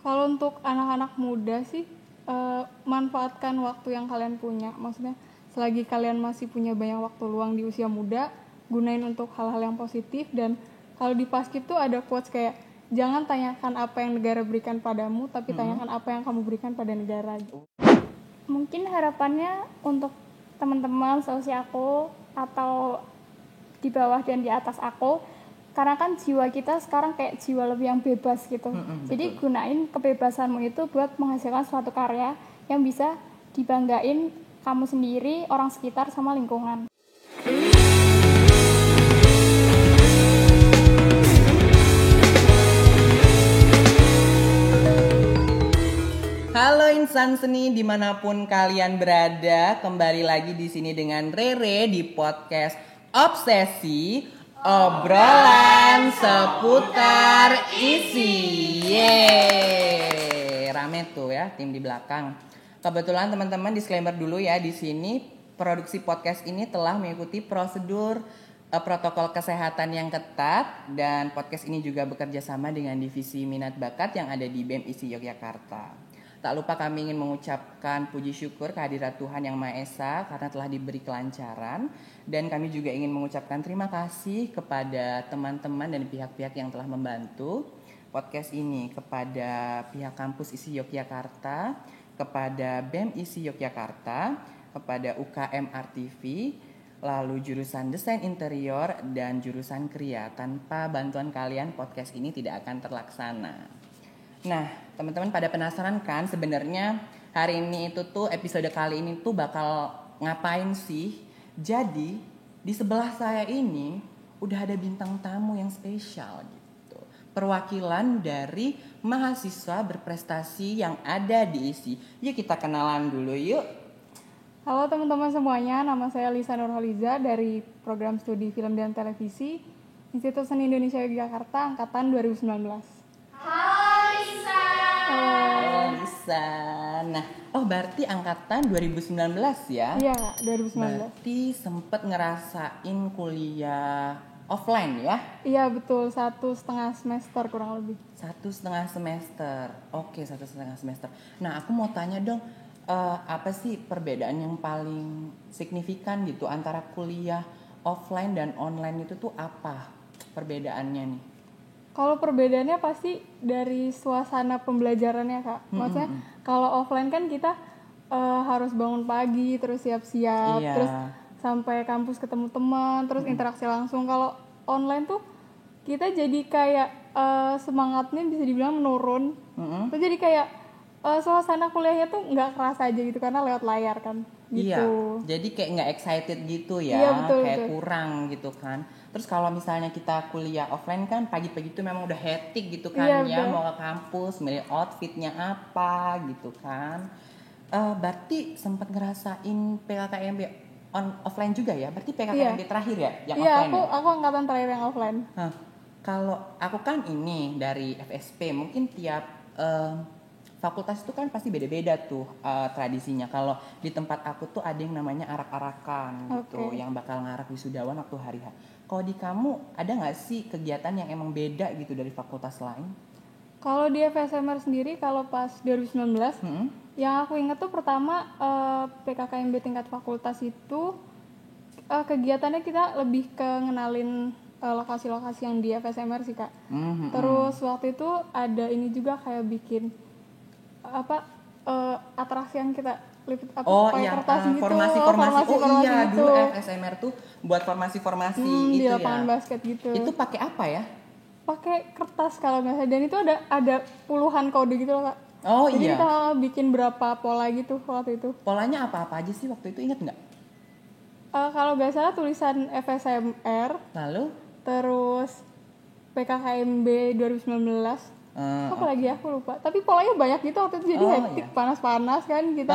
Kalau untuk anak-anak muda sih, manfaatkan waktu yang kalian punya. Maksudnya selagi kalian masih punya banyak waktu luang di usia muda, gunain untuk hal-hal yang positif. Dan kalau di Paskib tuh ada quotes kayak, jangan tanyakan apa yang negara berikan padamu, tapi tanyakan apa yang kamu berikan pada negara. Mungkin harapannya untuk teman-teman seusia aku atau di bawah dan di atas aku, karena kan jiwa kita sekarang kayak jiwa lebih yang bebas gitu. Jadi betul. gunain kebebasanmu itu buat menghasilkan suatu karya yang bisa dibanggain kamu sendiri, orang sekitar, sama lingkungan. Halo insan seni dimanapun kalian berada, kembali lagi di sini dengan Rere di podcast Obsesi, obrolan seputar isi. Yeay, rame tuh ya tim di belakang. Kebetulan teman-teman disclaimer dulu ya, di sini produksi podcast ini telah mengikuti prosedur protokol kesehatan yang ketat, dan podcast ini juga bekerja sama dengan divisi minat bakat yang ada di BEM ISI Yogyakarta. Tak lupa kami ingin mengucapkan puji syukur kehadirat Tuhan Yang Maha Esa karena telah diberi kelancaran. Dan kami juga ingin mengucapkan terima kasih kepada teman-teman dan pihak-pihak yang telah membantu podcast ini. Kepada pihak kampus ISI Yogyakarta, kepada BEM ISI Yogyakarta, kepada UKM RTV, lalu jurusan Desain Interior dan jurusan Kria. Tanpa bantuan kalian podcast ini tidak akan terlaksana. Nah, teman-teman pada penasaran kan sebenarnya hari ini itu tuh episode kali ini tuh bakal ngapain sih? Jadi di sebelah saya ini udah ada bintang tamu yang spesial gitu. Perwakilan dari mahasiswa berprestasi yang ada di ISI. Yuk kita kenalan dulu yuk. Halo teman-teman semuanya, nama saya Lisa Nurholiza dari Program Studi Film dan Televisi Institut Seni Indonesia Yogyakarta angkatan 2019. Lisa. Nah, berarti angkatan 2019 ya? Iya, 2019. Berarti sempet ngerasain kuliah offline ya? Iya betul, 1,5 semester kurang lebih. 1,5 semester. Oke, 1,5 semester. Nah, aku mau tanya dong, apa sih perbedaan yang paling signifikan gitu antara kuliah offline dan online itu tuh apa perbedaannya nih? Kalau perbedaannya pasti dari suasana pembelajarannya Kak. Maksudnya kalau offline kan kita harus bangun pagi, terus siap-siap, Iya. terus sampai kampus ketemu teman, terus interaksi langsung. Kalau online tuh kita jadi kayak semangatnya bisa dibilang menurun. Terus jadi kayak suasana kuliahnya tuh nggak kerasa aja gitu karena lewat layar kan. Gitu. Iya, jadi kayak nggak excited gitu ya, Iya, betul, kayak betul. kurang gitu kan. Terus kalau misalnya kita kuliah offline kan pagi-pagi itu memang udah hectic gitu kan, Iya, ya, betul. mau ke kampus, milih outfitnya apa gitu kan. Berarti sempat ngerasain PKKMB offline juga ya? Berarti PKKMB terakhir ya yang Iya, offline ya? aku angkatan terakhir yang offline. Kalau aku kan ini dari FSP, mungkin tiap fakultas itu kan pasti beda-beda tuh tradisinya. Kalau di tempat aku tuh ada yang namanya arak-arakan gitu, yang bakal ngarak wisudawan waktu hari H. Kalau di kamu ada nggak sih kegiatan yang emang beda gitu dari fakultas lain? Kalau di FSMR sendiri, kalau pas 2019, yang aku ingat tuh pertama PKKMB tingkat fakultas itu kegiatannya kita lebih ke ngenalin lokasi-lokasi yang di FSMR sih Kak. Terus waktu itu ada ini juga kayak bikin atraksi yang kita lipet pakai kertas gitu. Formasi-formasi. Formasi Dulu FSMR tuh buat formasi-formasi di itu ya. lapangan basket gitu. Itu pakai apa ya? Pakai kertas kalau nggak salah, dan itu ada puluhan kode gitu loh Kak. Jadi kita bikin berapa pola gitu waktu itu. Polanya apa-apa aja sih waktu itu, ingat nggak? Kalau nggak salah tulisan FSMR. Lalu? Terus PKKMB 2019. Apa lagi aku lupa. Tapi polanya banyak gitu waktu itu, jadi hektik, panas-panas kan kita.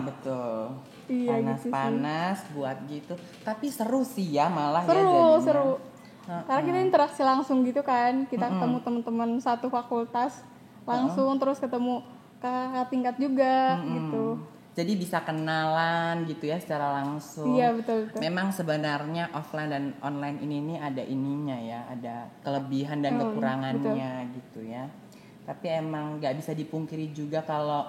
Betul. Iya, panas-panas gitu buat gitu. Tapi seru sih ya malah seru. Karena kita interaksi langsung gitu kan. Kita ketemu teman-teman satu fakultas langsung, terus ketemu kakak tingkat juga gitu. Jadi bisa kenalan gitu ya secara langsung. Iya, betul. Memang sebenarnya offline dan online ini ada ininya ya, ada kelebihan dan kekurangannya gitu ya. Tapi emang nggak bisa dipungkiri juga kalau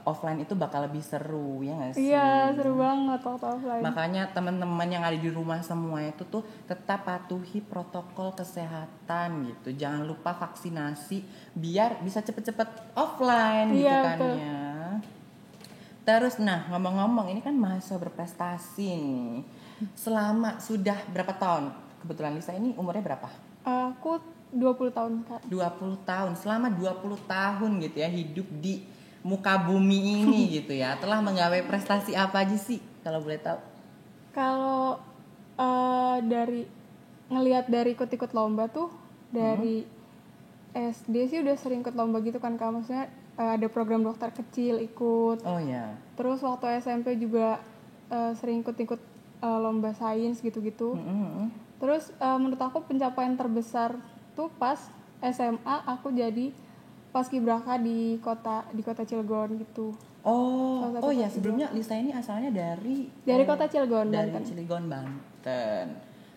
offline itu bakal lebih seru, ya nggak sih? Iya, seru banget waktu offline. Makanya teman-teman yang ada di rumah semua itu tuh tetap patuhi protokol kesehatan gitu. Jangan lupa vaksinasi biar bisa cepet-cepet offline gitu Iya, kan betul. ya. Terus nah ngomong-ngomong ini kan mahasiswa berprestasi nih. Selama sudah berapa tahun? Kebetulan Lisa ini umurnya berapa? Aku 20 tahun, Kak. 20 tahun. Selama 20 tahun gitu ya hidup di muka bumi ini gitu ya. Telah menggapai prestasi apa aja sih kalau boleh tahu? Kalau dari ngelihat dari ikut-ikut lomba tuh dari SD sih udah sering ikut lomba gitu kan, Kak. Maksudnya ada program dokter kecil ikut. Oh ya. Terus waktu SMP juga sering ikut-ikut lomba sains gitu-gitu. Terus menurut aku pencapaian terbesar tuh pas SMA aku jadi paskibraka di kota Cilegon gitu. Oh, Salah satu oh ya paskibraka. sebelumnya Lisa ini asalnya dari Kota Cilegon, dari Banten. Cilegon, Banten.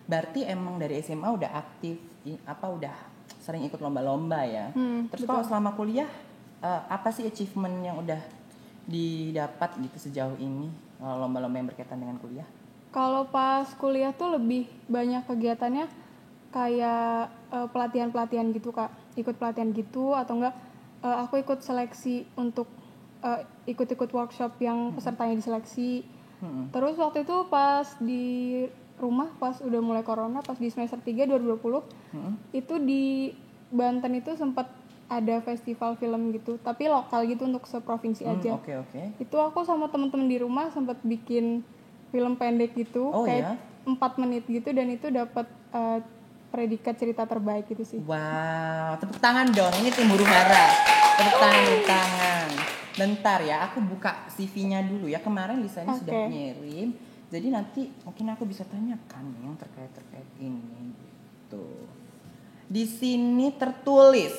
Berarti emang dari SMA udah aktif udah sering ikut lomba-lomba ya. Terus betul. kalau selama kuliah apa sih achievement yang udah didapat gitu sejauh ini lomba-lomba yang berkaitan dengan kuliah? Kalau pas kuliah tuh lebih banyak kegiatannya kayak pelatihan-pelatihan gitu, Kak. Ikut pelatihan gitu atau enggak aku ikut seleksi untuk ikut-ikut workshop yang pesertanya diseleksi. Terus waktu itu pas di rumah pas udah mulai corona, pas di semester 3 2020 itu di Banten itu sempat ada festival film gitu, tapi lokal gitu untuk seprovinsi aja. Oke. Itu aku sama teman-teman di rumah sempat bikin film pendek gitu, Oh, kayak ya? 4 menit gitu, dan itu dapat predikat cerita terbaik gitu sih. Wow, tepuk tangan dong. Ini tim huru hara. Tepuk tangan. Bentar ya, aku buka CV-nya dulu ya. Kemarin Lisanya sudah Oke. ngirim. Jadi nanti mungkin aku bisa tanyakan yang terkait ini gitu. Di sini tertulis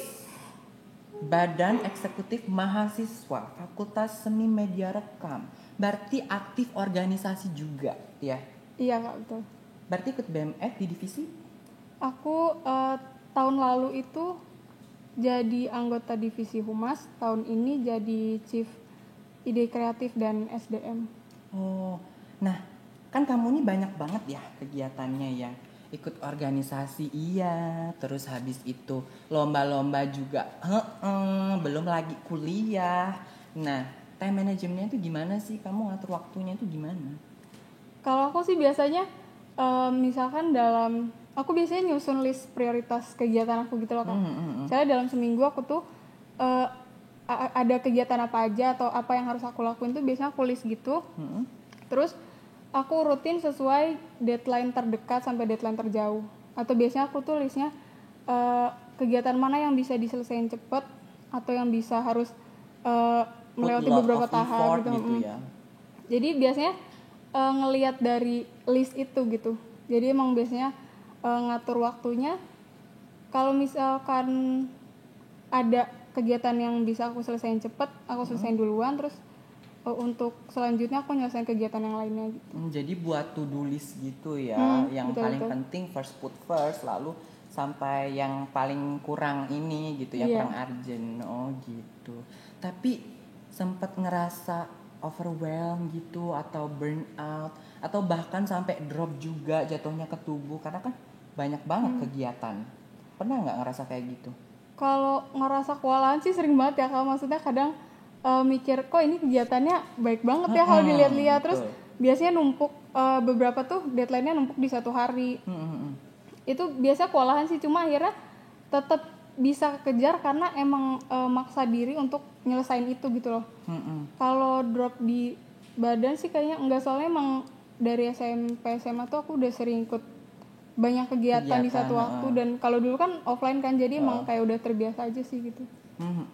Badan Eksekutif Mahasiswa Fakultas Seni Media Rekam. Berarti aktif organisasi juga ya. Iya, Kak, betul. Berarti ikut BMF di divisi? Aku tahun lalu itu jadi anggota divisi Humas, tahun ini jadi Chief Ide Kreatif dan SDM. Oh, nah kan kamu ini banyak banget ya kegiatannya ya. Ikut organisasi iya, terus habis itu lomba-lomba juga, belum lagi kuliah. Nah, time manajemennya itu gimana sih? Kamu ngatur waktunya itu gimana? Kalau aku sih biasanya misalkan aku biasanya nyusun list prioritas kegiatan aku gitu loh, Kak. Misalnya dalam seminggu aku tuh ada kegiatan apa aja atau apa yang harus aku lakuin tuh biasanya aku list gitu. Terus aku rutin sesuai deadline terdekat sampai deadline terjauh. Atau biasanya aku tuh listnya kegiatan mana yang bisa diselesaikan cepet atau yang bisa harus melewati beberapa tahap gitu. Ya. Jadi biasanya ngelihat dari list itu gitu. Jadi emang biasanya ngatur waktunya. Kalau misalkan ada kegiatan yang bisa aku selesaiin cepet, aku selesaiin duluan. Terus untuk selanjutnya aku nyelesain kegiatan yang lainnya gitu. Jadi buat to-do list gitu ya, yang betul, paling betul. penting first put first, lalu sampai yang paling kurang ini gitu ya, Iya. kurang urgent. Oh gitu. Tapi sempat ngerasa overwhelmed gitu atau burn out atau bahkan sampai drop juga jatuhnya ke tubuh karena kan banyak banget kegiatan. Pernah nggak ngerasa kayak gitu? Kalau ngerasa kewalahan sih sering banget ya, Kak. Maksudnya kadang mikir kok ini kegiatannya baik banget ya kalau dilihat-lihat. Terus biasanya numpuk beberapa tuh deadline-nya numpuk di satu hari. Itu biasa kewalahan sih, cuma akhirnya tetap bisa kejar karena emang maksa diri untuk nyelesain itu gitu loh. Kalau drop di badan sih kayaknya enggak, soalnya emang dari SMP SMA tuh aku udah sering ikut banyak kegiatan di satu waktu. Dan kalau dulu kan offline kan, jadi emang kayak udah terbiasa aja sih gitu.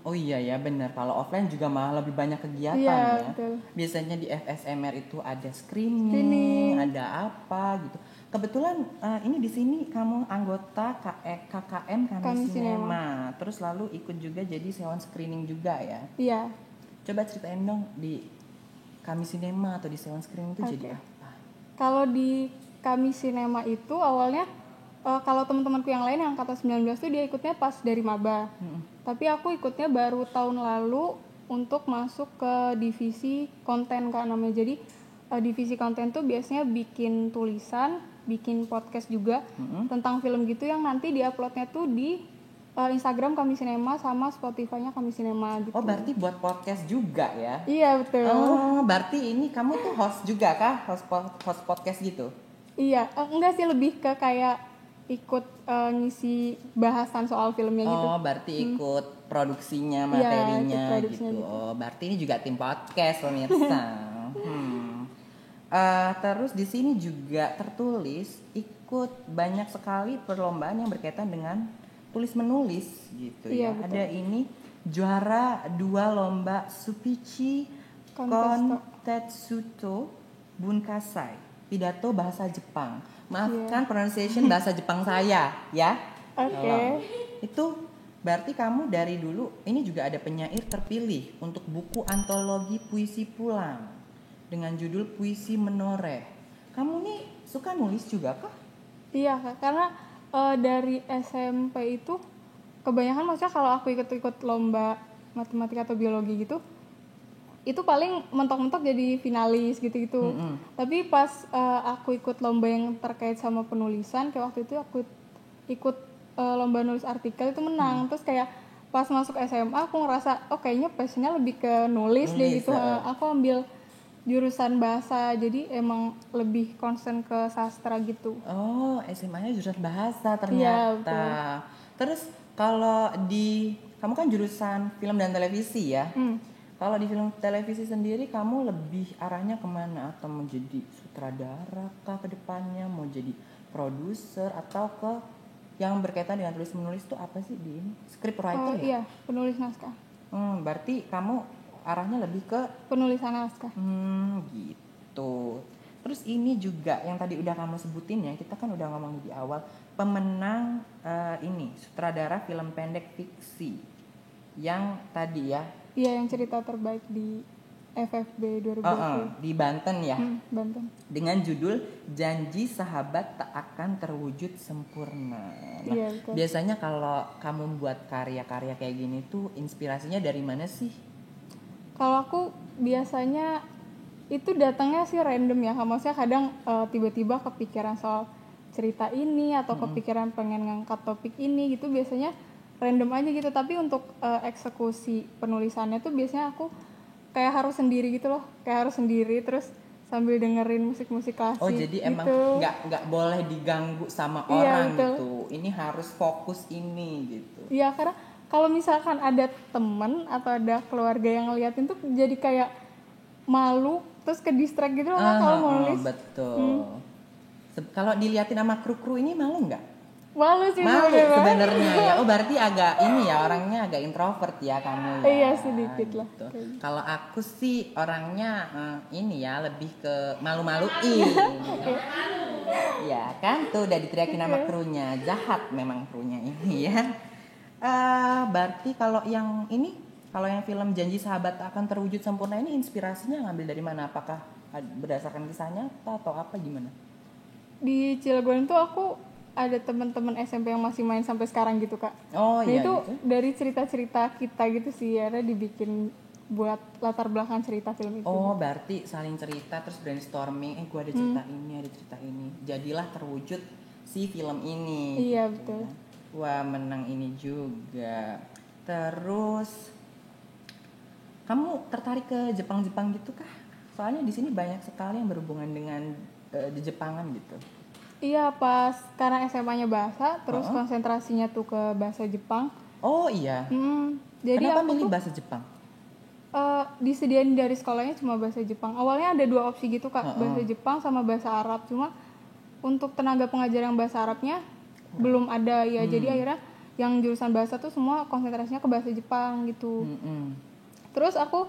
Oh iya ya benar, kalau offline juga malah lebih banyak kegiatan Iya, ya. betul. Biasanya di FSMR itu ada screening, ada apa gitu. Kebetulan ini di sini kamu anggota KKM Kami Sinema. Terus lalu ikut juga jadi sewan screening juga ya. Iya. Coba ceritain dong di Kami Sinema atau di sewan screening itu jadi apa? Kalau di Kami Sinema itu awalnya kalau teman-temanku yang lain yang angkatan 19 tuh dia ikutnya pas dari maba. Tapi aku ikutnya baru tahun lalu untuk masuk ke divisi konten Kak namanya. Jadi divisi konten tuh biasanya bikin tulisan, bikin podcast juga tentang film gitu yang nanti diuploadnya tuh di Instagram Kami Sinema sama Spotify-nya Kami Sinema gitu. Oh, berarti buat podcast juga ya? Iya, betul. Oh, berarti ini kamu tuh host juga kah? Host podcast gitu? Iya, enggak sih, lebih ke kayak ikut ngisi bahasan soal filmnya gitu. Oh, berarti ikut produksinya, Iya, materinya ikut produksinya gitu. gitu. Oh, berarti ini juga tim podcast pemirsa. Terus di sini juga tertulis ikut banyak sekali perlombaan yang berkaitan dengan tulis menulis gitu Iya, ya. betul. Ada ini juara 2 lomba Supichi Kontetsuto Bunkasai, pidato bahasa Jepang. Maafkan pronunciation bahasa Jepang saya ya. Oke. Tolong. Itu berarti kamu dari dulu ini juga ada penyair terpilih untuk buku antologi puisi pulang dengan judul Puisi Menoreh. Kamu nih suka nulis juga kah? Iya Kak, karena dari SMP itu kebanyakan maksudnya kalau aku ikut lomba matematika atau biologi gitu, itu paling mentok-mentok jadi finalis gitu-gitu. Tapi pas aku ikut lomba yang terkait sama penulisan, kayak waktu itu aku ikut lomba nulis artikel itu menang. Terus kayak pas masuk SMA aku ngerasa kayaknya passionnya lebih ke nulis deh gitu. Aku ambil jurusan bahasa, jadi emang lebih concern ke sastra gitu. Oh, SMA-nya jurusan bahasa Iya, ternyata. betul. Terus kalau di kamu kan jurusan film dan televisi ya. Kalau di film televisi sendiri kamu lebih arahnya kemana? Atau mau jadi sutradara kah ke depannya? Mau jadi produser atau ke yang berkaitan dengan tulis menulis itu apa sih di ini? Script writer ya? Iya, penulis naskah. Berarti kamu arahnya lebih ke Penulisan naskah. gitu. Terus ini juga yang tadi udah kamu sebutin ya, kita kan udah ngomong di awal, pemenang ini sutradara film pendek fiksi yang tadi ya. Iya, yang cerita terbaik di FFB 2020. Di Banten ya. Banten. Dengan judul Janji Sahabat Tak Akan Terwujud Sempurna. Nah, Iya, betul. biasanya kalau kamu buat karya-karya kayak gini tuh inspirasinya dari mana sih? Kalau aku biasanya itu datangnya sih random ya, maksudnya kadang tiba-tiba kepikiran soal cerita ini atau kepikiran pengen ngangkat topik ini gitu, biasanya random aja gitu. Tapi untuk eksekusi penulisannya tuh biasanya aku kayak harus sendiri gitu loh, kayak harus sendiri terus sambil dengerin musik-musik klasik. Oh, jadi emang gitu. nggak boleh diganggu sama Iya, orang betul. gitu. Ini harus fokus ini gitu. Iya, karena kalau misalkan ada temen atau ada keluarga yang ngeliatin tuh jadi kayak malu terus ke distract gitu loh kalau mau nulis. Betul. Kalau diliatin sama kru-kru ini malu nggak? Malu sih Malu sebenarnya. sebenarnya ya. Oh, berarti agak ini ya, orangnya agak introvert ya kamu ya. Iya, sedikit lah. Gitu. Kalau aku sih orangnya ini ya, lebih ke malu-maluin. Ya kan tuh udah diteriakin sama krunya. Jahat memang krunya ini ya. Berarti kalau yang ini, kalau yang film Janji Sahabat Akan Terwujud Sempurna ini inspirasinya ngambil dari mana? Apakah berdasarkan kisah nyata atau apa gimana? Di Cilegon tuh aku ada teman-teman SMP yang masih main sampai sekarang gitu Kak. Oh Nah, iya itu gitu. dari cerita-cerita kita gitu sih, ada dibikin buat latar belakang cerita film itu. Oh, berarti saling cerita terus brainstorming, gue ada cerita ini, ada cerita ini. Jadilah terwujud si film ini. Iya, gitu betul. ya. Wah, menang ini juga. Terus kamu tertarik ke Jepang-Jepang gitu kah? Soalnya di sini banyak sekali yang berhubungan dengan di Jepangan gitu. Iya, pas karena SMA-nya bahasa, terus konsentrasinya tuh ke bahasa Jepang. Oh iya. Jadi Kenapa aku milih tuh bahasa Jepang? disediain dari sekolahnya cuma bahasa Jepang. Awalnya ada 2 opsi gitu Kak, bahasa Jepang sama bahasa Arab. Cuma untuk tenaga pengajar yang bahasa Arabnya belum ada ya. Jadi akhirnya yang jurusan bahasa tuh semua konsentrasinya ke bahasa Jepang gitu. Terus aku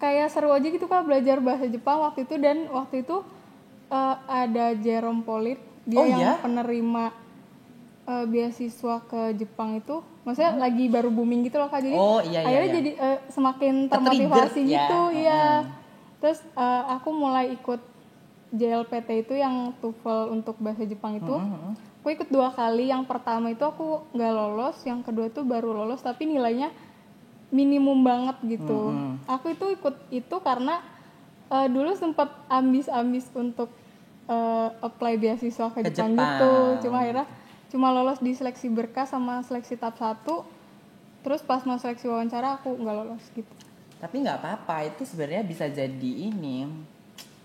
kayak seru aja gitu Kak belajar bahasa Jepang waktu itu, dan waktu itu ada Jerome Polit, dia yang penerima beasiswa ke Jepang itu, maksudnya lagi baru booming gitu loh Kak, jadi akhirnya jadi semakin termotivasi gitu ya. Terus aku mulai ikut JLPT itu yang TOEFL untuk bahasa Jepang itu Aku ikut 2 kali. Yang pertama itu aku nggak lolos, yang kedua tuh baru lolos tapi nilainya minimum banget gitu. Aku itu ikut itu karena dulu sempat ambis untuk apply beasiswa ke Jepang gitu. Cuma lolos di seleksi berkas sama seleksi tahap 1. Terus pas mau seleksi wawancara aku nggak lolos gitu. Tapi nggak apa-apa, itu sebenarnya bisa jadi ini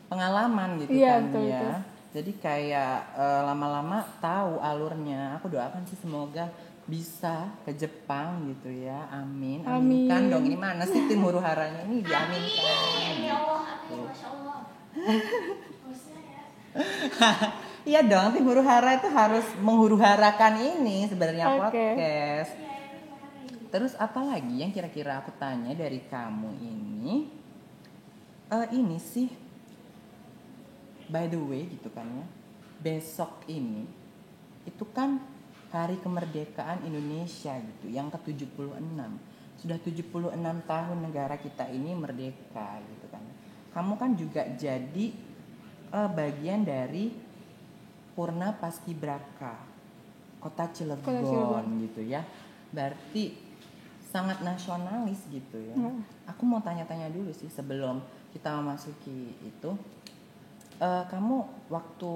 pengalaman gitu Iya, kan betul, ya. betul. Jadi kayak lama-lama tahu alurnya. Aku doakan sih semoga bisa ke Jepang gitu ya. Amin. Aminkan dong. Ini mana sih tim huru haranya ini diaminkan. Ya Allah, amin, masya Allah. Iya dong, tim huru hara itu harus menghuru harakan ini sebenarnya Oke. podcast. Terus apa lagi yang kira-kira aku tanya dari kamu ini? Ini sih, by the way gitu kan ya, besok ini itu kan hari kemerdekaan Indonesia gitu, yang ke-76. Sudah 76 tahun negara kita ini merdeka gitu kan. Kamu kan juga jadi bagian dari Purna Paskibraka Kota Cilegon gitu ya. Berarti sangat nasionalis gitu ya. Aku mau tanya-tanya dulu sih sebelum kita memasuki itu. Kamu waktu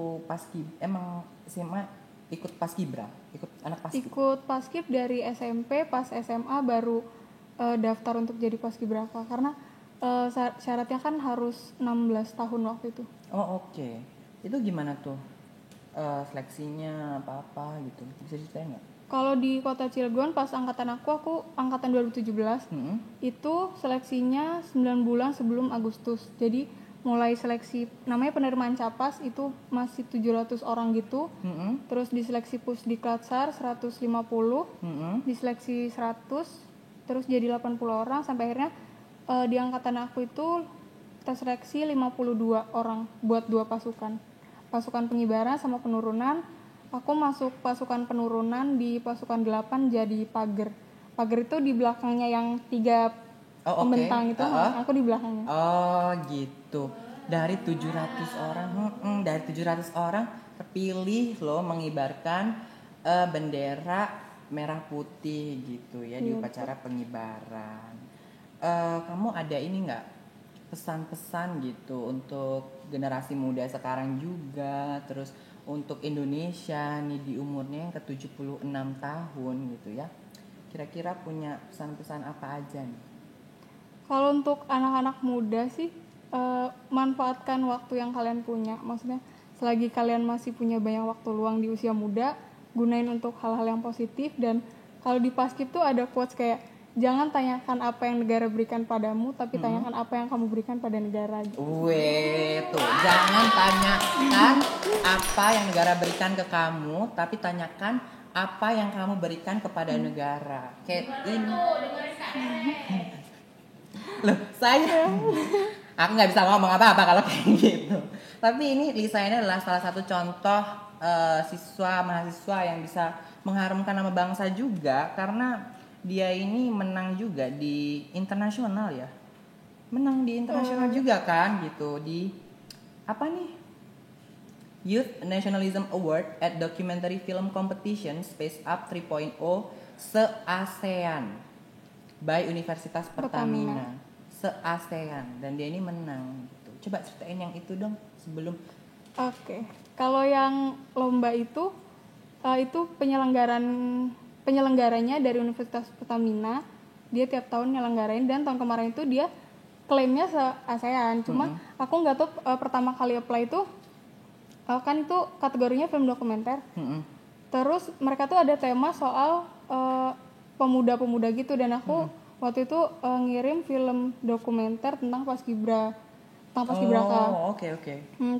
emang SMA ikut Paskibra? Ikut anak Paskib? Ikut Paskib dari SMP, pas SMA baru daftar untuk jadi Paskibraka karena syaratnya kan harus 16 tahun waktu itu. Oh oke. Itu gimana tuh? Seleksinya apa-apa gitu? Bisa ceritain nggak? Kalau di Kota Cilegon pas angkatan aku angkatan 2017. Itu seleksinya 9 bulan sebelum Agustus. Jadi mulai seleksi namanya penerimaan capas itu masih 700 orang gitu. Terus diseleksi Pusdiklat-Sar 150, diseleksi 100, terus jadi 80 orang sampai akhirnya di angkatan aku itu terseleksi 52 orang buat 2 pasukan. Pasukan pengibaran sama penurunan. Aku masuk pasukan penurunan di pasukan 8 jadi pager. Pager itu di belakangnya yang 3 pembentang itu, aku di belakangnya. Oh gitu. Dari 700 orang, dari 700 orang terpilih loh mengibarkan bendera merah putih gitu ya di upacara pengibaran. Kamu ada ini nggak pesan-pesan gitu untuk generasi muda sekarang juga, terus untuk Indonesia nih di umurnya yang ke-76 tahun gitu ya, kira-kira punya pesan-pesan apa aja nih? Kalau untuk anak-anak muda sih manfaatkan waktu yang kalian punya. Maksudnya selagi kalian masih punya banyak waktu luang di usia muda, gunain untuk hal-hal yang positif. Dan kalau di Paskib tuh ada quotes kayak jangan tanyakan apa yang negara berikan padamu, tapi tanyakan apa yang kamu berikan pada negara. Gitu. Tuh, jangan tanyakan apa yang negara berikan ke kamu, tapi tanyakan apa yang kamu berikan kepada negara. Kayak ini. Loh, aku nggak bisa ngomong apa-apa kalau kayak gitu. Tapi ini Lisa ini adalah salah satu contoh mahasiswa yang bisa mengharumkan nama bangsa juga karena dia ini menang juga di internasional ya. Menang di internasional juga kan gitu di apa nih? Youth Nationalism Award at Documentary Film Competition Space Up 3.0 se-ASEAN by Universitas Pertamina. Se-ASEAN, dan dia ini menang gitu. Coba ceritain yang itu dong sebelum. Oke. Kalau yang lomba itu penyelenggaranya dari Universitas Pertamina. Dia tiap tahun nyelenggarain dan tahun kemarin itu dia klaimnya se-ASEAN. Cuma aku nggak tahu pertama kali apply itu kan itu kategorinya film dokumenter. Terus mereka tuh ada tema soal pemuda-pemuda gitu dan aku waktu itu ngirim film dokumenter tentang Paskibraka. Oh, oke.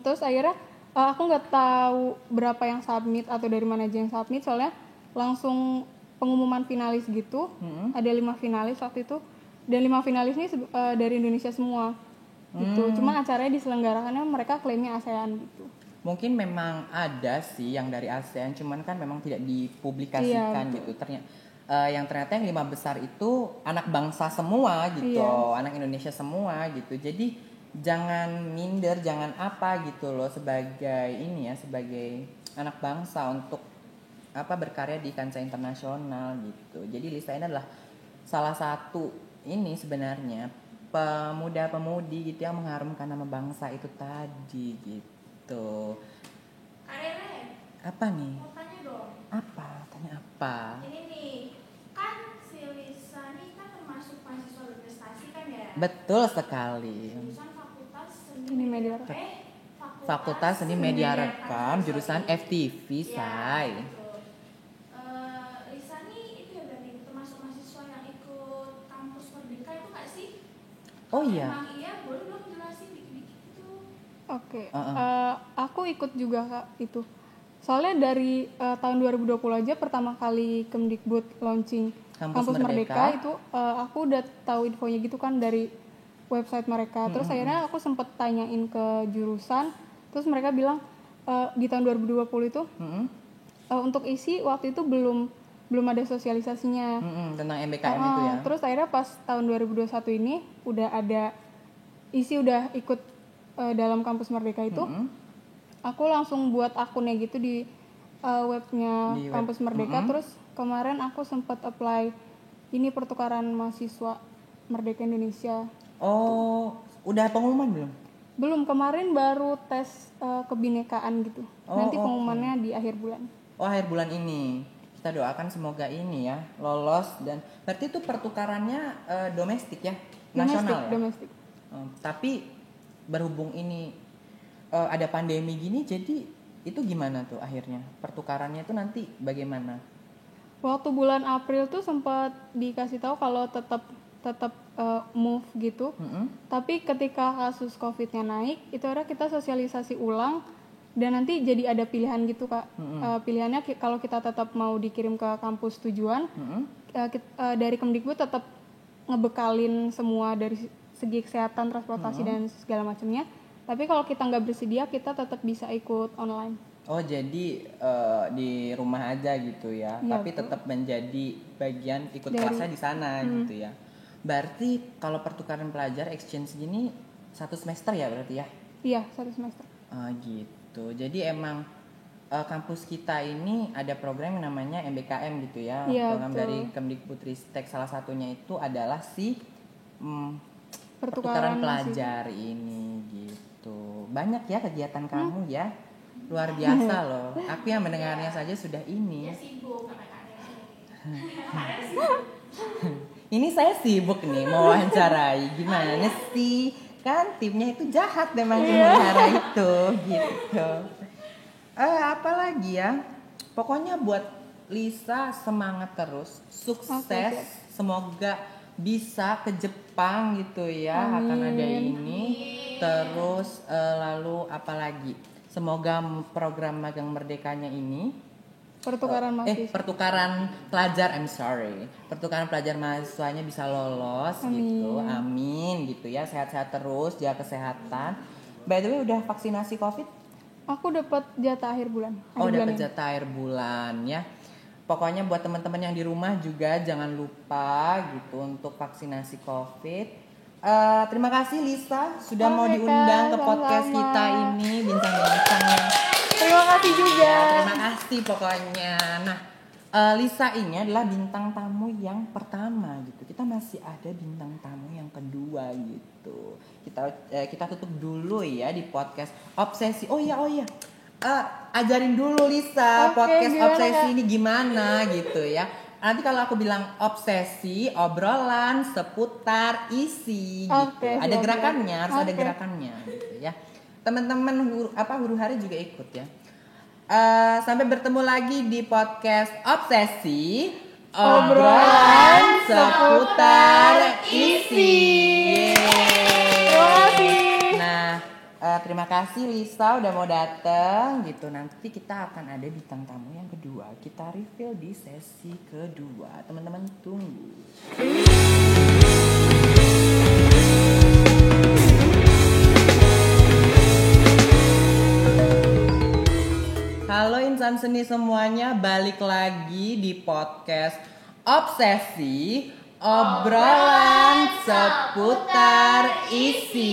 Terus akhirnya aku nggak tahu berapa yang submit atau dari mana aja yang submit, soalnya langsung pengumuman finalis gitu. Ada 5 finalis waktu itu dan 5 finalis ini dari Indonesia semua gitu. Cuma acaranya diselenggarakannya mereka klaimnya ASEAN gitu. Mungkin memang ada sih yang dari ASEAN, cuman kan memang tidak dipublikasikan gitu. Ternyata yang 5 besar itu anak bangsa semua gitu, anak Indonesia semua gitu. Jadi jangan minder, jangan apa gitu loh sebagai anak bangsa untuk berkarya di kancah internasional gitu. Jadi Lisa ini adalah salah satu ini sebenarnya pemuda-pemudi gitu yang mengharumkan nama bangsa itu tadi gitu. Karele, Apa nih? mau tanya dong. Apa? Tanya apa? Ini nih, kan si Lisa nih kan termasuk mahasiswa berprestasi kan ya? Betul sekali. Jurusan Fakultas Seni Seni Media Rekam. Fakultas Seni Media Rekam, jurusan FTV, say. Gitu. Lisa nih itu ya berarti termasuk mahasiswa yang ikut kampus Merdeka itu nggak sih? Oh iya. Emang iya, boleh dong jelasin dikit-dikit itu. Oke. Uh-uh. Aku ikut juga Kak itu. Soalnya dari tahun 2020 aja pertama kali Kemdikbud launching Kampus Kampus Merdeka. Merdeka itu aku udah tahu infonya gitu kan dari website mereka. Terus akhirnya aku sempet tanyain ke jurusan, terus mereka bilang di tahun 2020 itu untuk isi waktu itu belum ada sosialisasinya. Tentang MBKM itu ya. Terus akhirnya pas tahun 2021 ini udah ada udah ikut dalam Kampus Merdeka itu. Aku langsung buat akunnya gitu di webnya Di web. Kampus Merdeka. Terus kemarin aku sempat apply ini pertukaran mahasiswa Merdeka Indonesia. Oh, udah pengumuman belum? Belum, kemarin baru tes kebinekaan gitu. Nanti pengumumannya di akhir bulan. Oh, akhir bulan ini. Kita doakan semoga ini ya lolos. Dan berarti itu pertukarannya domestik ya, nasional ya. Domestik. Tapi berhubung ini ada pandemi gini, jadi itu gimana tuh akhirnya pertukarannya itu nanti bagaimana? Waktu bulan April tuh sempat dikasih tahu kalau tetap move gitu. Tapi ketika kasus COVID-nya naik, itu ada kita sosialisasi ulang dan nanti jadi ada pilihan gitu Kak. Pilihannya kalau kita tetap mau dikirim ke kampus tujuan, dari Kemdikbud tetap ngebekalin semua dari segi kesehatan, transportasi dan segala macamnya. Tapi kalau kita nggak bersedia, kita tetap bisa ikut online. Oh, jadi di rumah aja gitu ya, Iya, tapi betul. tetap menjadi bagian ikut Dari- kelasnya di sana gitu ya. Berarti kalau pertukaran pelajar exchange gini 1 semester ya berarti ya? Iya, 1 semester. Gitu. Jadi emang kampus kita ini ada program yang namanya MBKM gitu ya. Iya, Program betul. dari Kemdikbudristek, salah satunya itu adalah Pertukaran pelajar ini gitu. Banyak ya kegiatan kamu ya. Luar biasa loh. Aku yang mendengarnya saja sudah ini. Ya sibuk kakak-kakaknya. Ini saya sibuk nih mau wawancarai. Gimana sih? Kan timnya itu jahat memang wawancara itu gitu. Apa lagi ya? Pokoknya buat Lisa semangat terus, sukses. Oke. Semoga bisa ke Jepang gitu ya. Akan ada ini. Terus lalu apa lagi? Semoga program magang merdekanya ini Pertukaran mahasiswa. pertukaran pelajar, pertukaran pelajar mahasiswanya bisa lolos gitu, amin gitu ya, sehat-sehat terus, jaga kesehatan. By the way, udah vaksinasi COVID? Aku dapat jatah akhir bulan. Dapat jatah akhir bulan ya. Pokoknya buat teman-teman yang di rumah juga jangan lupa gitu untuk vaksinasi COVID. Terima kasih Lisa sudah mau diundang ke podcast sama-sama. kita ini, bincang-bincangnya. Terima kasih juga. Terima kasih pokoknya. Nah, Lisa ini adalah bintang tamu yang pertama gitu. Kita masih ada bintang tamu yang kedua gitu. Kita tutup dulu ya di podcast Obsesi. Oh iya. Ajarin dulu Lisa Oke, podcast gimana, Obsesi Kak? ini gimana gitu ya. Nanti kalau aku bilang obsesi, obrolan seputar isi gitu. Oke, Ada siap, gerakannya, harus ada Oke. gerakannya gitu ya. Teman-teman huru hari juga ikut ya. Sampai bertemu lagi di podcast Obsesi, obrolan seputar isi. Yeay. Terima kasih. Nah, terima kasih Lisa udah mau datang gitu. Nanti kita akan ada bintang tamu yang kedua. Kita reveal di sesi kedua. Teman-teman tunggu. Halo insan seni semuanya, balik lagi di podcast Obsesi, obrolan seputar isi.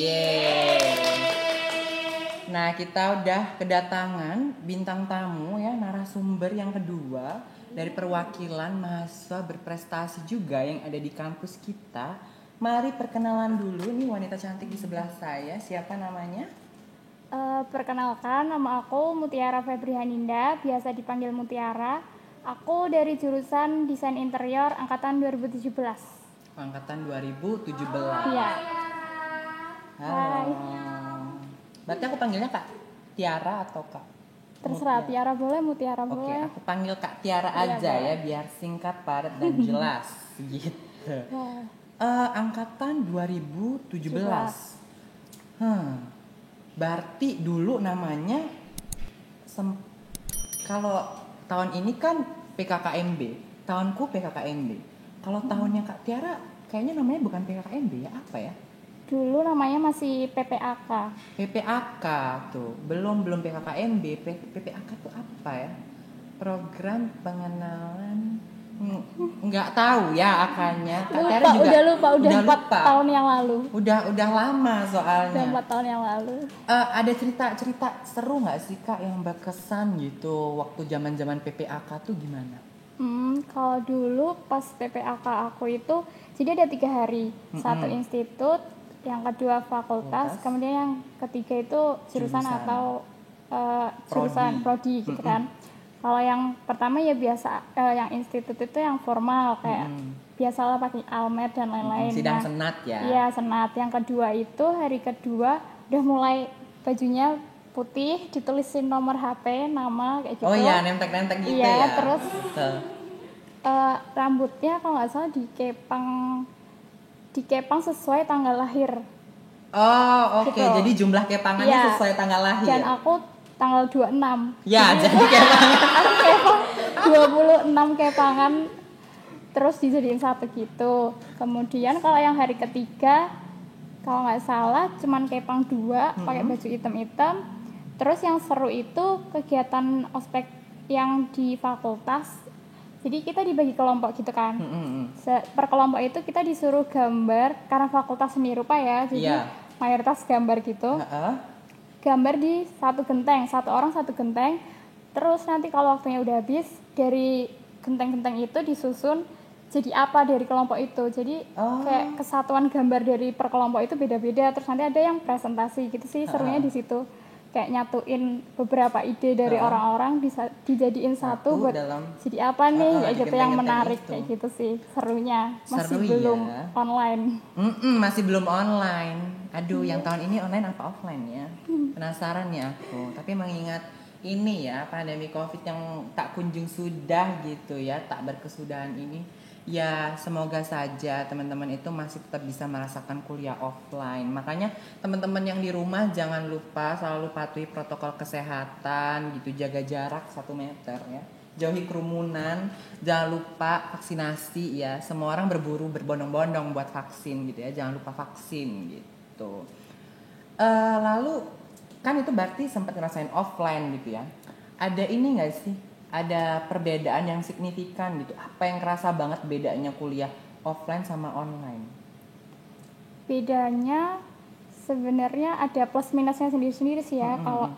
Yeay. Nah, kita udah kedatangan bintang tamu ya, narasumber yang kedua dari perwakilan mahasiswa berprestasi juga yang ada di kampus kita. Mari perkenalan dulu nih wanita cantik di sebelah saya. Siapa namanya? Perkenalkan, nama aku Mutiara Febrihaninda, biasa dipanggil Mutiara. Aku dari jurusan Desain Interior angkatan 2017. Angkatan 2017. Iya. Halo. Berarti aku panggilnya Kak Tiara atau Kak? Terserah, Mutiara? Tiara boleh, Mutiara Oke, boleh. aku panggil Kak Tiara Iya, aja boleh. ya, biar singkat, padat, dan jelas gitu. Angkatan 2017. Berarti dulu namanya kalau tahun ini kan PKKMB, tahunku PKKMB. Kalau tahunnya Kak Tiara kayaknya namanya bukan PKKMB ya, apa ya? Dulu namanya masih PPAK. PPAK tuh, belum PKKMB. PPAK tuh apa ya? Program pengenalan nggak tahu ya akannya. Kak Tiara juga Udah 4 tahun yang lalu. Udah lama soalnya. Udah 4 tahun yang lalu. Ada cerita seru nggak sih Kak yang berkesan gitu waktu zaman PPAK tuh gimana? Kalau dulu pas PPAK aku itu, jadi ada 3 hari. Satu institut, yang kedua fakultas, kemudian yang ketiga itu jurusan atau jurusan prodi gitu kan. Kalau yang pertama ya biasa, yang institut itu yang formal kayak biasalah pakai almet dan lain-lain. Sidang senat ya? Iya, senat. Yang kedua itu hari kedua udah mulai bajunya putih, ditulisin nomor HP, nama kayak gitu. Oh iya, nentek-nentek gitu iya, ya? Terus rambutnya kalau nggak salah dikepang sesuai tanggal lahir. Oh oke, Gitu. jadi jumlah kepangannya Iya. sesuai tanggal lahir. Dan aku tanggal 26. Ya, jadi kepangan. Aku kepang 26 kepangan terus dijadiin satu gitu. Kemudian kalau yang hari ketiga kalau nggak salah cuman kepang 2 pakai baju hitam-hitam. Terus yang seru itu kegiatan ospek yang di fakultas. Jadi kita dibagi kelompok gitu kan. Per kelompok itu kita disuruh gambar karena fakultas seni rupa ya. Jadi mayoritas gambar gitu. Gambar di satu genteng, satu orang satu genteng. Terus nanti kalau waktunya udah habis, dari genteng-genteng itu disusun jadi apa dari kelompok itu. Jadi kayak kesatuan gambar dari per kelompok itu beda-beda. Terus nanti ada yang presentasi gitu sih, serunya di situ. Kayak nyatuin beberapa ide dari orang-orang dijadiin satu buat jadi apa nih kayak gitu yang menarik itu. Kayak gitu sih serunya. Masih belum online. Masih belum online. Aduh, yang tahun ini online apa offline ya? Penasaran ya aku. Tapi mengingat ini ya pandemi COVID yang tak kunjung sudah gitu ya, tak berkesudahan ini. Ya semoga saja teman-teman itu masih tetap bisa merasakan kuliah offline. Makanya teman-teman yang di rumah jangan lupa selalu patuhi protokol kesehatan gitu, jaga jarak 1 meter ya, jauhi kerumunan, jangan lupa vaksinasi ya. Semua orang berburu berbondong-bondong buat vaksin gitu ya, jangan lupa vaksin gitu. Lalu kan itu berarti sempat ngerasain offline gitu ya. Ada ini nggak sih? Ada perbedaan yang signifikan gitu. Apa yang kerasa banget bedanya kuliah offline sama online? Bedanya sebenarnya ada plus minusnya sendiri-sendiri sih ya. Kalau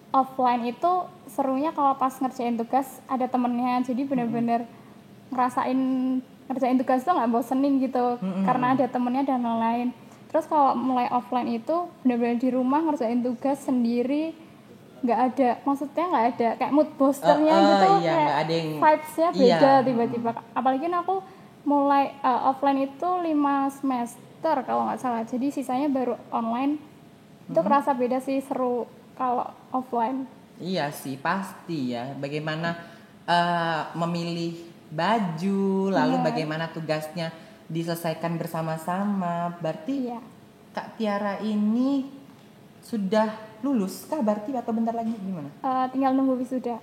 offline itu serunya kalau pas ngerjain tugas ada temennya. Jadi benar-benar ngerjain tugas tuh nggak bosenin gitu. Karena ada temennya dan lain-lain. Terus kalau mulai offline itu benar-benar di rumah ngerjain tugas sendiri. Nggak ada kayak mood boosternya gitu, iya, kayak ada yang, vibes-nya beda tiba-tiba. Apalagi aku mulai offline itu 5 semester kalau nggak salah, jadi sisanya baru online. Itu kerasa beda sih, seru kalau offline. Iya sih pasti ya, bagaimana memilih baju, lalu bagaimana tugasnya diselesaikan bersama-sama. Berarti Kak Tiara ini sudah lulus kah berarti atau bentar lagi gimana? Tinggal nunggu wisuda.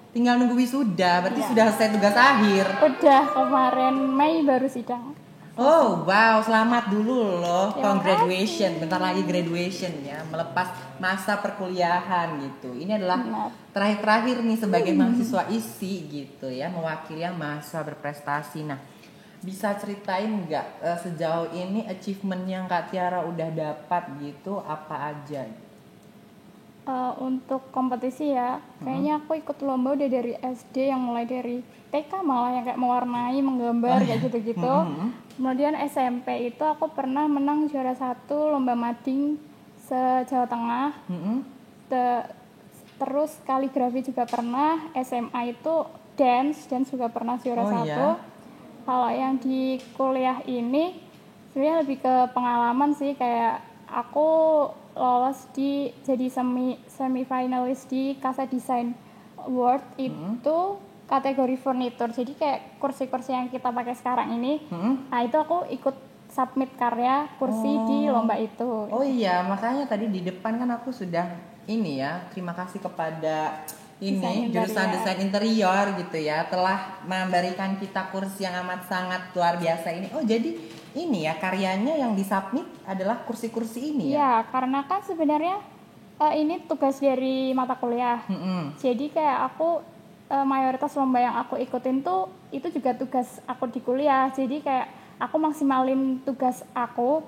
Berarti sudah selesai tugas akhir. Udah, kemarin Mei baru sidang. Oh wow, selamat dulu loh, congratulations. Bentar lagi graduation ya, melepas masa perkuliahan gitu. Ini adalah terakhir nih sebagai mahasiswa isi gitu ya, mewakili yang mahasiswa berprestasi. Nah, bisa ceritain nggak sejauh ini achievement yang Kak Tiara udah dapat gitu apa aja? Untuk kompetisi ya, kayaknya aku ikut lomba udah dari SD, yang mulai dari TK malah yang kayak mewarnai, menggambar kayak gitu-gitu. Kemudian SMP itu aku pernah menang juara 1 lomba mading se-Jawa Tengah. Terus kaligrafi juga pernah. SMA itu dance juga pernah juara 1. iya. Kalau yang di kuliah ini sebenarnya lebih ke pengalaman sih, kayak aku lolos jadi semi-finalis di Kasa Design Award itu kategori furniture. Jadi kayak kursi-kursi yang kita pakai sekarang ini. Nah, itu aku ikut submit karya kursi di lomba itu. Oh iya, makanya tadi di depan kan aku sudah ini ya, terima kasih kepada ini jurusan desain interior gitu ya, telah memberikan kita kursi yang amat sangat luar biasa ini. Oh jadi ini ya karyanya yang disubmit adalah kursi-kursi ini ya? Iya, karena kan sebenarnya ini tugas dari mata kuliah. Jadi kayak aku mayoritas lomba yang aku ikutin tuh itu juga tugas aku di kuliah. Jadi kayak aku maksimalin tugas aku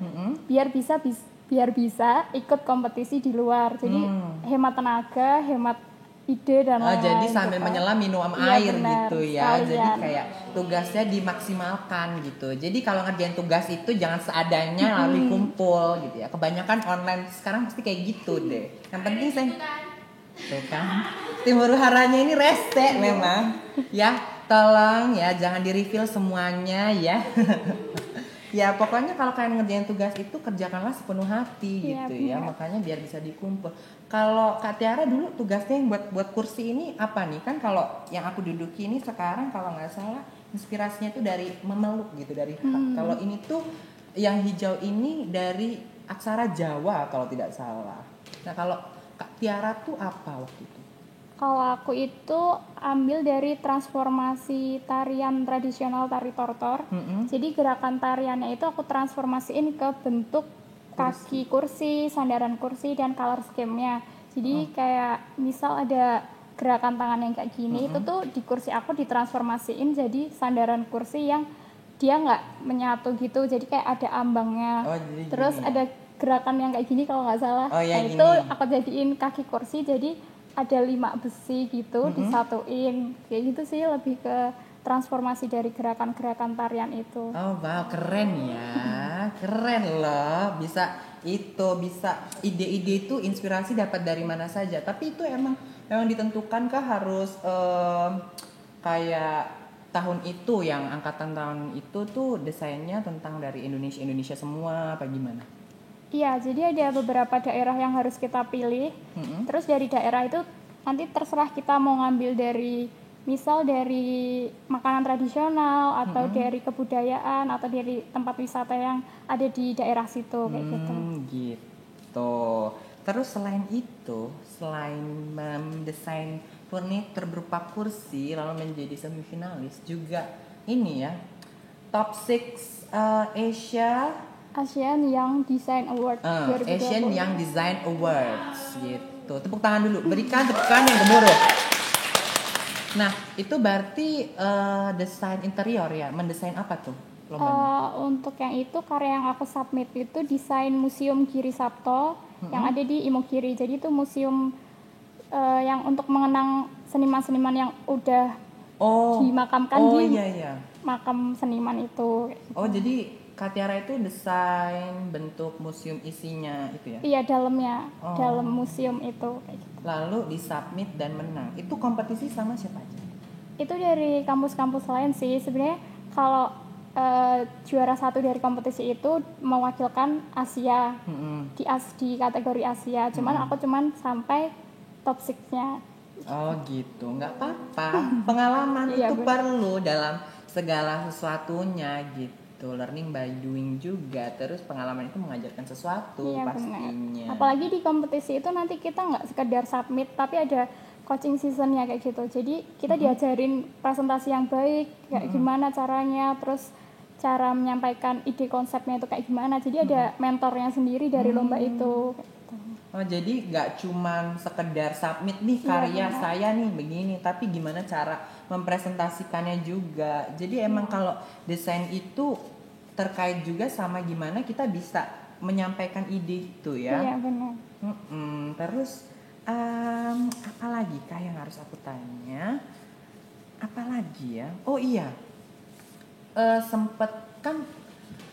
biar bisa ikut kompetisi di luar. Jadi hemat tenaga, hemat ide dan lain-lain. Jadi sambil gitu. menyelam minum Iya, air benar, gitu ya. sekalian. Jadi kayak tugasnya dimaksimalkan gitu. Jadi kalau ngerjain tugas itu jangan seadanya lalu dikumpul gitu ya. Kebanyakan online sekarang pasti kayak gitu deh. Yang penting saya tuh kan tim huru haranya ini rese memang ya, tolong ya jangan di reveal semuanya ya. Ya pokoknya kalau kalian ngerjain tugas itu kerjakanlah sepenuh hati Iya, gitu ya, benar. makanya biar bisa dikumpul. Kalau Kak Tiara dulu tugasnya yang buat kursi ini apa nih? Kan kalau yang aku duduki ini sekarang kalau nggak salah inspirasinya itu dari memeluk gitu, dari kalau ini tuh yang hijau ini dari aksara Jawa kalau tidak salah. Nah kalau Kak Tiara tuh apa waktu itu? Kalau aku itu ambil dari transformasi tarian tradisional tari tortor. Jadi gerakan tariannya itu aku transformasiin ke bentuk kaki kursi, sandaran kursi, dan color scheme-nya. Jadi kayak misal ada gerakan tangan yang kayak gini, itu tuh di kursi aku ditransformasiin jadi sandaran kursi yang dia nggak menyatu gitu. Jadi kayak ada ambangnya. Oh, jadi Terus gini. ada gerakan yang kayak gini kalau nggak salah. Oh, ya, nah itu gini. aku jadiin kaki kursi, jadi ada 5 besi gitu disatuin. Kayak gitu sih, lebih ke transformasi dari gerakan-gerakan tarian itu. Oh wow, keren ya, keren loh. Bisa ide-ide itu inspirasi dapat dari mana saja. Tapi itu emang ditentukan kah harus kayak tahun itu, yang angkatan tahun itu tuh desainnya tentang dari Indonesia semua apa gimana? Iya, jadi ada beberapa daerah yang harus kita pilih. Terus dari daerah itu nanti terserah kita mau ngambil dari misal dari makanan tradisional atau dari kebudayaan atau dari tempat wisata yang ada di daerah situ kayak gitu. Gitu. Terus selain itu, selain mendesain furniture berupa kursi lalu menjadi semifinalis, juga ini ya top 6 Asian Young Design Award 2020. Asian Young Design Awards gitu. Tepuk tangan dulu, berikan tepuk tangan yang gemuruh. Nah, itu berarti desain interior ya, mendesain apa tuh lombanya? Untuk yang itu karya yang aku submit itu desain Museum Giri Sapto yang ada di Imogiri. Jadi itu museum yang untuk mengenang seniman-seniman yang udah dimakamkan di makam seniman itu. Oh, jadi Kak Tiara itu desain bentuk museum isinya itu ya? Iya, dalamnya, dalam museum itu kayak gitu. Lalu disubmit dan menang. Itu kompetisi sama siapa aja? Itu dari kampus-kampus lain sih. Sebenarnya kalau juara 1 dari kompetisi itu mewakilkan Asia di kategori Asia. Cuman aku sampai top 6-nya. Oh gitu, nggak apa-apa. Pengalaman Iya, itu bener. perlu dalam segala sesuatunya gitu. Learning by doing juga. Terus pengalaman itu mengajarkan sesuatu Iya, pastinya. benar. Apalagi di kompetisi itu nanti kita nggak sekedar submit, tapi ada coaching seasonnya kayak gitu. Jadi kita diajarin presentasi yang baik, kayak gimana caranya, terus cara menyampaikan ide konsepnya itu kayak gimana. Jadi ada mentornya sendiri dari lomba itu. Oh jadi nggak cuman sekedar submit nih karya saya nih begini, tapi gimana cara mempresentasikannya juga. Jadi emang kalau desain itu terkait juga sama gimana kita bisa menyampaikan ide itu ya. Iya, benar. Terus Apa lagi kah yang harus aku tanya? Apa lagi ya? Oh iya, sempet kan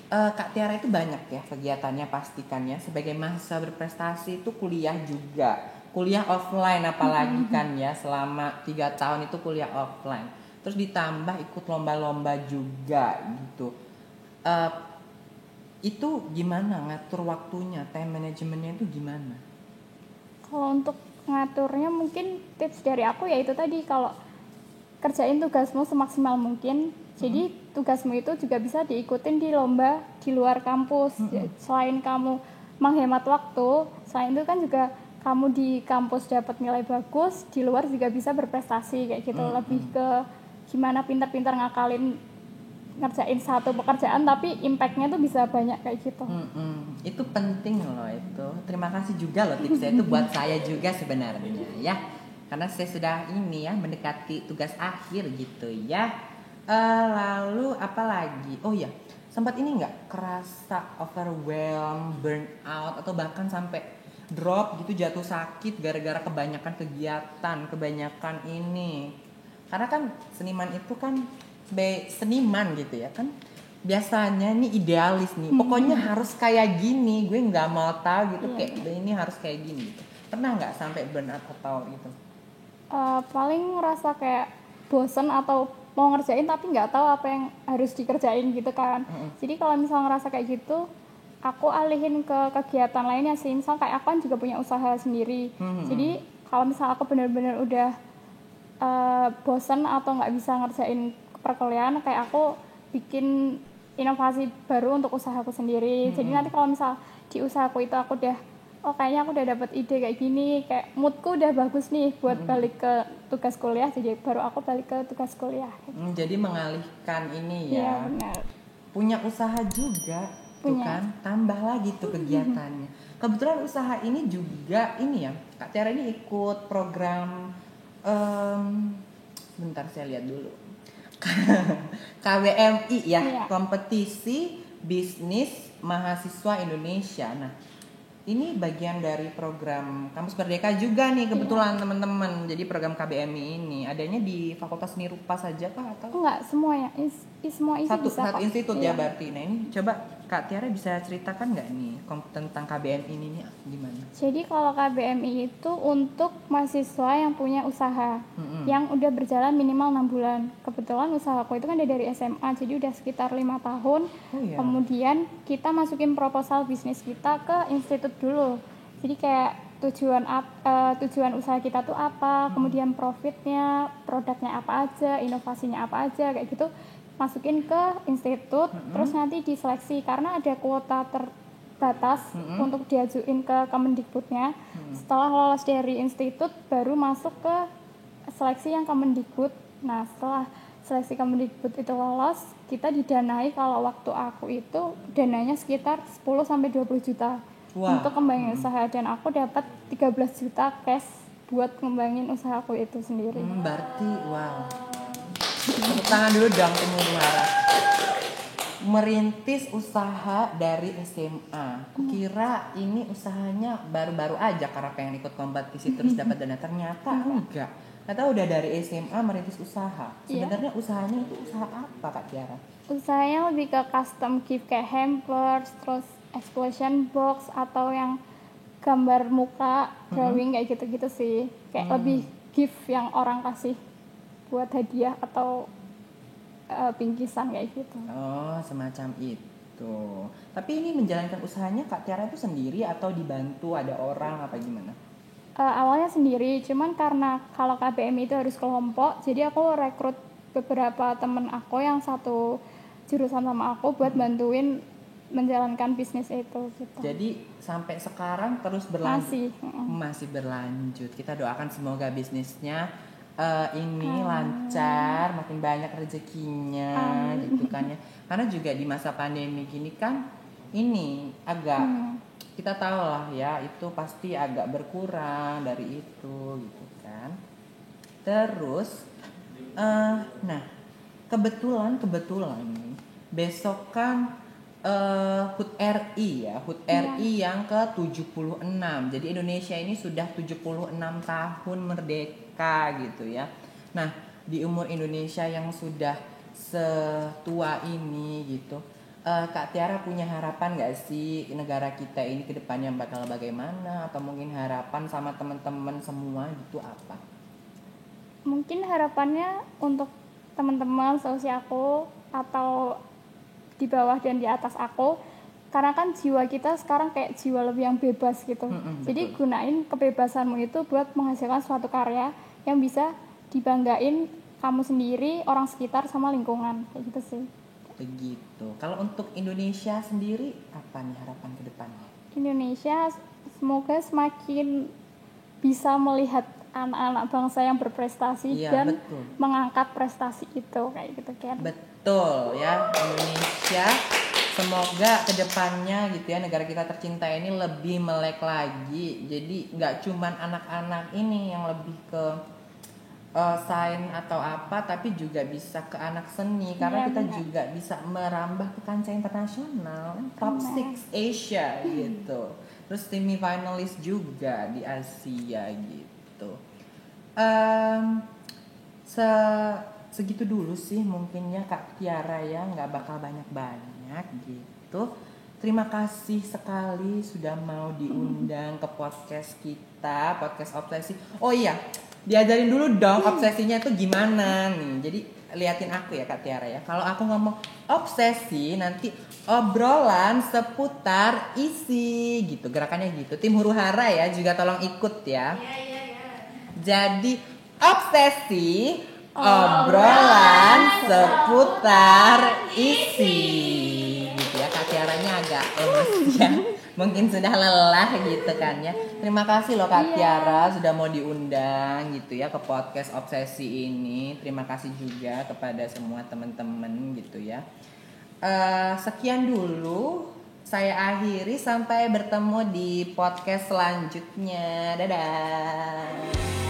Kak Tiara itu banyak ya kegiatannya pastikannya sebagai mahasiswa berprestasi itu kuliah juga, kuliah offline apalagi kan ya, selama 3 tahun itu kuliah offline, terus ditambah ikut lomba-lomba juga gitu. Eh, itu gimana ngatur waktunya, time manajemennya itu gimana? Kalau untuk ngaturnya mungkin tips dari aku ya itu tadi, kalau kerjain tugasmu semaksimal mungkin. Jadi tugasmu itu juga bisa diikutin di lomba di luar kampus. Selain kamu menghemat waktu, selain itu kan juga kamu di kampus dapat nilai bagus, di luar juga bisa berprestasi kayak gitu. Lebih ke gimana pintar-pintar ngakalin ngerjain satu pekerjaan tapi impactnya tuh bisa banyak kayak gitu. Itu penting loh itu. Terima kasih juga loh tipsnya itu buat saya juga sebenarnya ya. Karena saya sudah ini ya mendekati tugas akhir gitu ya. Lalu apa lagi? Oh ya, sempat ini nggak kerasa overwhelm, burnout atau bahkan sampai drop gitu, jatuh sakit gara-gara kebanyakan kegiatan, kebanyakan ini. Karena kan seniman itu kan seniman gitu ya kan, biasanya nih idealis nih, pokoknya harus kayak gini, gue nggak mau tahu gitu kayak ini harus kayak gini gitu. Pernah nggak sampai burnout atau gitu? Paling ngerasa kayak bosen atau mau ngerjain tapi nggak tahu apa yang harus dikerjain gitu kan. Jadi kalau misalnya ngerasa kayak gitu, aku alihin ke kegiatan lainnya sih. Misal kayak aku kan juga punya usaha sendiri. Jadi kalau misalnya aku benar-benar udah bosen atau nggak bisa ngerjain perkuliahan, kayak aku bikin inovasi baru untuk usahaku sendiri. Jadi nanti kalau misal di usahaku itu aku udah kayaknya aku udah dapat ide kayak gini, kayak moodku udah bagus nih buat balik ke tugas kuliah, jadi baru aku balik ke tugas kuliah. Jadi mengalihkan ini ya. Iya benar. Punya usaha juga tuh Punya. kan, tambah lagi tuh kegiatannya. Kebetulan usaha ini juga ini ya, Kak Tiara ini ikut program sebentar saya lihat dulu. KBMI ya, Iya. Kompetisi Bisnis Mahasiswa Indonesia. Nah, ini bagian dari program Kampus Merdeka juga nih kebetulan teman-teman. Jadi program KBMI ini adanya di Fakultas Seni Rupa saja kah atau Enggak, semuanya. Semua isi satu bisa kok. institut ya Iya. berarti. Nah ini coba Kak Tiara bisa ceritakan nggak nih tentang KBMI ini nih gimana? Jadi kalau KBMI itu untuk mahasiswa yang punya usaha yang udah berjalan minimal 6 bulan. Kebetulan usahaku itu kan dari SMA, jadi udah sekitar 5 tahun. Oh iya. Kemudian kita masukin proposal bisnis kita ke institut dulu. Jadi kayak tujuan usaha kita tuh apa, kemudian profitnya, produknya apa aja, inovasinya apa aja, kayak gitu masukin ke institut. Terus nanti diseleksi karena ada kuota terbatas untuk diajuin ke Kemendikbudnya. Setelah lolos dari institut baru masuk ke seleksi yang Kemendikbud. Nah setelah seleksi Kemendikbud itu lolos, kita didanai. Kalau waktu aku itu dananya sekitar 10-20 juta. Wah. Untuk kembangin usaha, dan aku dapat 13 juta cash buat ngembangin usahaku itu sendiri. Berarti wow. Tepuk tangan dulu dong Muara. Merintis usaha dari SMA. Kukira ini usahanya baru-baru aja karena pengen ikut kompetisi terus dapat dana, ternyata enggak. Ternyata udah dari SMA merintis usaha. Sebenarnya usahanya itu usaha apa Kak Tiara? Usahanya lebih ke custom gift kayak hampers, terus explosion box, atau yang gambar muka, drawing kayak gitu-gitu sih. Kayak lebih gift yang orang kasih buat hadiah atau bingkisan kayak gitu. Oh, semacam itu. Tapi ini menjalankan usahanya Kak Tiara itu sendiri atau dibantu ada orang apa gimana? Awalnya sendiri, cuman karena kalau KBM itu harus kelompok, jadi aku rekrut beberapa temen aku yang satu jurusan sama aku buat bantuin menjalankan bisnis itu gitu. Jadi sampai sekarang terus berlanjut. Masih berlanjut. Kita doakan semoga bisnisnya ini lancar, makin banyak rezekinya gitu kan ya. Karena juga di masa pandemi gini kan ini agak kita tahu lah ya, itu pasti agak berkurang dari itu gitu kan. Terus nah kebetulan nih besok kan HUT RI ya, HUT RI yang ke-76. Jadi Indonesia ini sudah 76 tahun merdeka gitu ya. Nah, di umur Indonesia yang sudah setua ini gitu, Kak Tiara punya harapan gak sih negara kita ini ke depannya bakal bagaimana? Atau mungkin harapan sama teman-teman semua gitu apa? Mungkin harapannya untuk teman-teman seusia aku atau di bawah dan di atas aku, karena kan jiwa kita sekarang kayak jiwa lebih yang bebas gitu. Jadi betul. gunain kebebasanmu itu buat menghasilkan suatu karya yang bisa dibanggain kamu sendiri, orang sekitar, sama lingkungan, kayak gitu sih. Begitu. Kalau untuk Indonesia sendiri apa nih harapan ke depannya? Indonesia semoga semakin bisa melihat anak-anak bangsa yang berprestasi dan betul. mengangkat prestasi itu, kayak gitu kan. Betul ya, Indonesia semoga kedepannya gitu ya negara kita tercinta ini lebih melek lagi. Jadi nggak cuman anak-anak ini yang lebih ke sains atau apa, tapi juga bisa ke anak seni karena kita benar. juga bisa merambah ke kancah internasional, top 6 Asia gitu. Terus semifinalist juga di Asia gitu. Segitu dulu sih mungkinnya Kak Tiara ya, nggak bakal banyak-banyak gitu. Terima kasih sekali sudah mau diundang ke podcast kita, podcast obsesi. Oh iya, diajarin dulu dong obsesinya itu gimana nih. Jadi liatin aku ya Kak Tiara ya. Kalau aku ngomong obsesi nanti obrolan seputar isi gitu, gerakannya gitu. Tim huru hara ya juga tolong ikut ya. Iya. Jadi obsesi obrolan seputar isi gitu ya. Kak Tiaranya agak lemes ya, mungkin sudah lelah gitu kan ya. Terima kasih loh Kak Tiara sudah mau diundang gitu ya ke podcast obsesi ini. Terima kasih juga kepada semua teman-teman gitu ya. Sekian dulu, saya akhiri, sampai bertemu di podcast selanjutnya. Dadah.